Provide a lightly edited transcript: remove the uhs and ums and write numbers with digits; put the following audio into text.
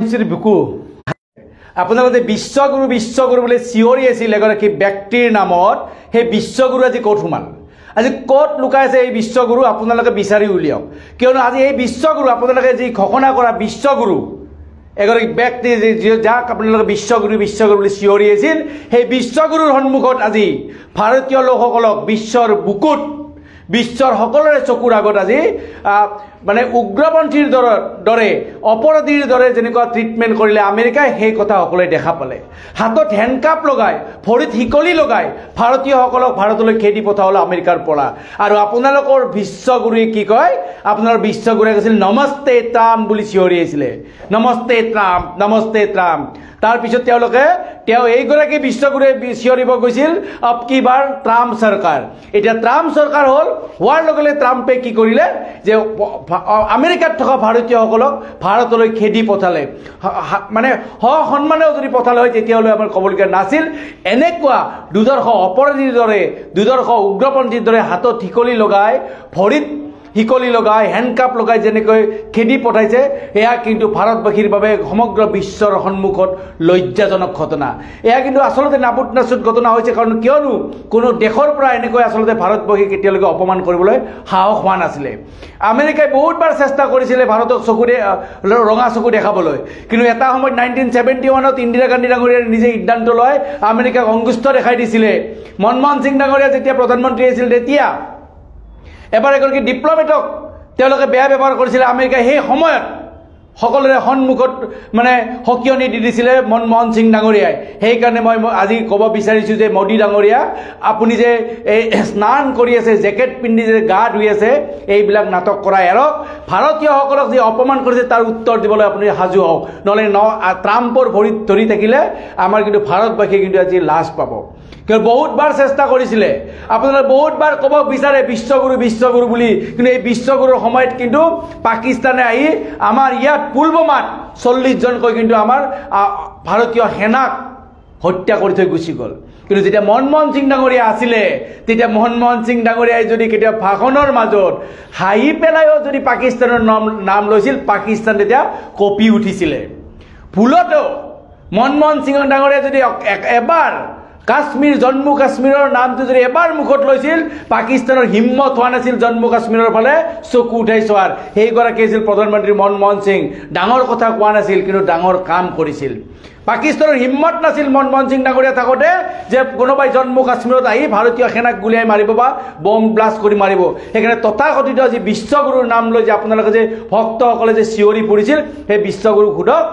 বুকু আপোনালোকে বিশ্বগুৰু বুলি চিঞৰি আছিল এগৰাকী ব্যক্তিৰ নামত সেই বিশ্বগুৰু আজি ক'ত সোমাল আজি ক'ত লুকাই আছে এই বিশ্বগুৰু আপোনালোকে বিচাৰি উলিয়াওক কিয়নো আজি এই বিশ্বগুৰু আপোনালোকে যি ঘোষণা কৰা বিশ্বগুৰু এগৰাকী ব্যক্তি যাক আপোনালোকে বিশ্বগুৰু বুলি চিঞৰি আছিল সেই বিশ্বগুৰুৰ সন্মুখত আজি ভাৰতীয় লোকসকলক বিশ্বৰ বুকুত বিশ্বৰ সকলোৰে চকুৰ আগত আজি মানে উগ্ৰপন্থীৰ দৰে অপৰাধীৰ দৰে যেনেকুৱা ট্ৰিটমেণ্ট কৰিলে আমেৰিকাই সেই কথা সকলোৱে দেখা পালে হাতত হেণ্ডকাপ লগাই ভৰিত শিকলি লগাই ভাৰতীয়সকলক ভাৰতলৈ খেদি পঠালে আমেৰিকাৰ পৰা আৰু আপোনালোকৰ বিশ্বগুৰুৱে কি কয় আপোনাৰ বিশ্বগুৰুৱে কৈছিল নমস্তে ট্ৰাম্প বুলি চিঞৰি আছিলে নমস্তে ট্ৰাম্প তাৰপিছত তেওঁ এইগৰাকী বিশ্বগুৰুৱে চিঞৰিব গৈছিল অব কি বাৰ ট্ৰাম্প চৰকাৰ এতিয়া ট্ৰাম্প চৰকাৰ হ'ল হোৱাৰ লগে লগে ট্ৰাম্পে কি কৰিলে যে আমেৰিকাত থকা ভাৰতীয়সকলক ভাৰতলৈ খেদি পঠালে মানে সন্মানেও যদি পঠালে হয় তেতিয়াহ'লে আমাৰ ক'বলগীয়া নাছিল এনেকুৱা দুৰ্দৰ্শ অপৰাধীৰ দৰে দুৰ্দৰ্শ উগ্ৰপন্থীৰ দৰে হাতত শিকলি লগাই ভৰিত শিকলি লগাই হেণ্ডকাপ লগাই যেনেকৈ খেদি পঠাইছে এয়া কিন্তু ভাৰতবাসীৰ বাবে সমগ্ৰ বিশ্বৰ সন্মুখত লজ্জাজনক ঘটনা এয়া কিন্তু আচলতে নাবুত নাচুত ঘটনা হৈছে কাৰণ কিয়নো কোনো দেশৰ পৰা এনেকৈ আচলতে ভাৰতবাসীক কেতিয়ালৈকে অপমান কৰিবলৈ সাহস হোৱা নাছিলে আমেৰিকাই বহুতবাৰ চেষ্টা কৰিছিলে ভাৰতক চকুৰে ৰঙা চকু দেখাবলৈ কিন্তু এটা সময়ত 1971ত ইন্দিৰা গান্ধী ডাঙৰীয়াই নিজে সিদ্ধান্ত লয় আমেৰিকাক অংগুষ্ঠ দেখাই দিছিলে মনমোহন সিং ডাঙৰীয়া যেতিয়া প্ৰধানমন্ত্ৰী আছিল তেতিয়া এবাৰ এগৰাকী ডিপ্ল'মেটক তেওঁলোকে বেয়া ব্যৱহাৰ কৰিছিলে আমেৰিকাই সেই সময়ত সকলোৰে সন্মুখত মানে সকিয়নি দি দিছিলে মনমোহন সিং ডাঙৰীয়াই সেইকাৰণে মই আজি ক'ব বিচাৰিছোঁ যে মোদী ডাঙৰীয়া আপুনি যে এই স্নান কৰি আছে জেকেট পিন্ধি যে গা ধুই আছে এইবিলাক নাটক কৰা এৰক ভাৰতীয়সকলক যে অপমান কৰিছে তাৰ উত্তৰ দিবলৈ আপুনি সাজু হওক নহ'লে ট্ৰাম্পৰ ভৰিত ধৰি থাকিলে আমাৰ কিন্তু ভাৰতবাসীয়ে কিন্তু আজি লাজ পাব কিয় বহুতবাৰ চেষ্টা কৰিছিলে আপোনালোকে বহুতবাৰ ক'ব বিচাৰে বিশ্বগুৰু বুলি কিন্তু এই বিশ্বগুৰুৰ সময়ত কিন্তু পাকিস্তানে আহি আমাৰ ইয়াত পুলৱামাত 40 জনকৈ কিন্তু আমাৰ ভাৰতীয় সেনাক হত্যা কৰি থৈ গুচি গ'ল কিন্তু যেতিয়া মনমোহন সিং ডাঙৰীয়া আছিলে তেতিয়া মনমোহন সিং ডাঙৰীয়াই যদি কেতিয়া ভাষণৰ মাজত হাঁহি পেলাইও যদি পাকিস্তানৰ নাম লৈছিল পাকিস্তান তেতিয়া কঁপি উঠিছিলে ভুলতো মনমোহন সিং ডাঙৰীয়াই যদি এবাৰ কাশ্মীৰ জম্মু কাশ্মীৰৰ নামটো যদি এবাৰ মুখত লৈছিল পাকিস্তানৰ হিম্মত হোৱা নাছিল জম্মু কাশ্মীৰৰ ফালে চকু উঠাই চোৱাৰ সেইগৰাকী আছিল প্ৰধানমন্ত্ৰী মনমোহন সিং ডাঙৰ কথা কোৱা নাছিল কিন্তু ডাঙৰ কাম কৰিছিল পাকিস্তানৰ হিম্মত নাছিল মনমোহন সিং ডাঙৰীয়া থাকোঁতে যে কোনোবাই জম্মু কাশ্মীৰত আহি ভাৰতীয় সেনাক গুলিয়াই মাৰিব বা বম ব্লাষ্ট কৰি মাৰিব সেইকাৰণে তথাকথিত আজি বিশ্বগুৰুৰ নাম লৈ যে আপোনালোকে যে ভক্তসকলে যে চিঞৰি পৰিছিল সেই বিশ্বগুৰুক সোধক